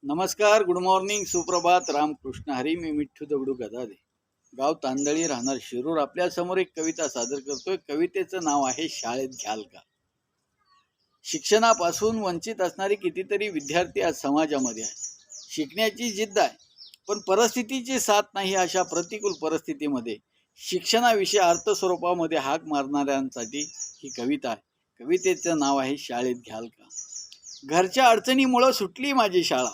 नमस्कार, good morning, सुप्रभात, रामकृष्ण हरी. मी मिठ्ठू दगडू गदादे, गाव तांदळी, राहणार शिरूर. आपल्या समोर एक कविता सादर करतोय. कवितेचं नाव आहे शाळेत घ्याल का. शिक्षणापासून वंचित असणारे कितीतरी विद्यार्थी आज समाजामध्ये आहे. शिकण्याची जिद्द आहे, पण परिस्थितीची साथ नाही. अशा प्रतिकूल परिस्थितीमध्ये शिक्षणाविषयी अर्थ स्वरूपामध्ये हाक मारणाऱ्यांसाठी ही कविता आहे. कवितेचं नाव आहे शाळेत घ्याल का. घरच्या अडचणीमुळं सुटली माझी शाळा,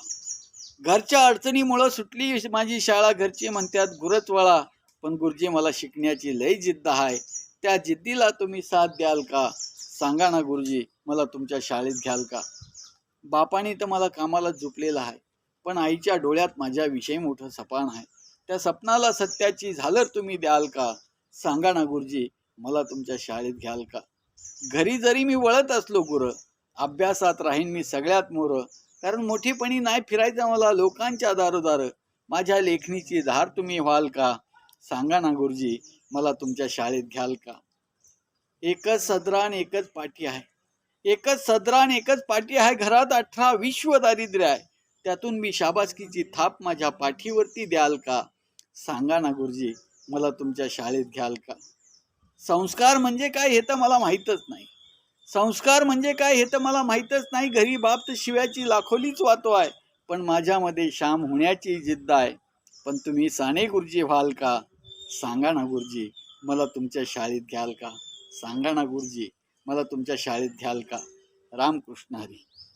घरच्या अडचणीमुळं सुटली माझी शाळा. घरची म्हणतात गुरच वळा, पण गुरुजी मला शिकण्याची लय जिद्द आहे. त्या जिद्दीला तुम्ही साथ द्याल का. सांगा ना गुरुजी, मला तुमच्या शाळेत घ्याल का. बापाने तर मला कामाला झुकलेलं आहे, पण आईच्या डोळ्यात माझ्याविषयी मोठं सपान आहे. त्या सपनाला सत्याची झालर तुम्ही द्याल का. सांगा ना गुरुजी, मला तुमच्या शाळेत घ्याल का. घरी जरी मी वळत असलो गुरं, अभ्यासात राहीन मी सगळ्यात मोर. कारण मोठीपणी नाही फिरायचं मला लोकांच्या दारोदार. माझ्या लेखणीची धार तुम्ही व्हाल का. सांगा ना गुरुजी, मला तुमच्या शाळेत घ्याल का. एकच सदरा आणि एकच पाठी आहे, एकच सदरा आणि एकच पाठी आहे. घरात 18 विश्व दारिद्र्य आहे. त्यातून मी शाबासकीची थाप माझ्या पाठीवरती द्याल का. सांगा ना गुरुजी, मला तुमच्या शाळेत घ्याल का. संस्कार म्हणजे काय हे तर मला माहीतच नाही. संस्कार म्हणजे काय हे तर मला माहीतच नाही. घरी बाप तर शिव्याची लाखोलीच वातो आहे, पण माझ्यामध्ये श्याम होण्याची जिद्द आहे. पण तुम्ही साने गुरुजी व्हाल का. सांगा ना गुरुजी, मला तुमच्या शाळेत घ्याल का. सांगा ना गुरुजी, मला तुमच्या शाळेत घ्याल का. रामकृष्ण हरी.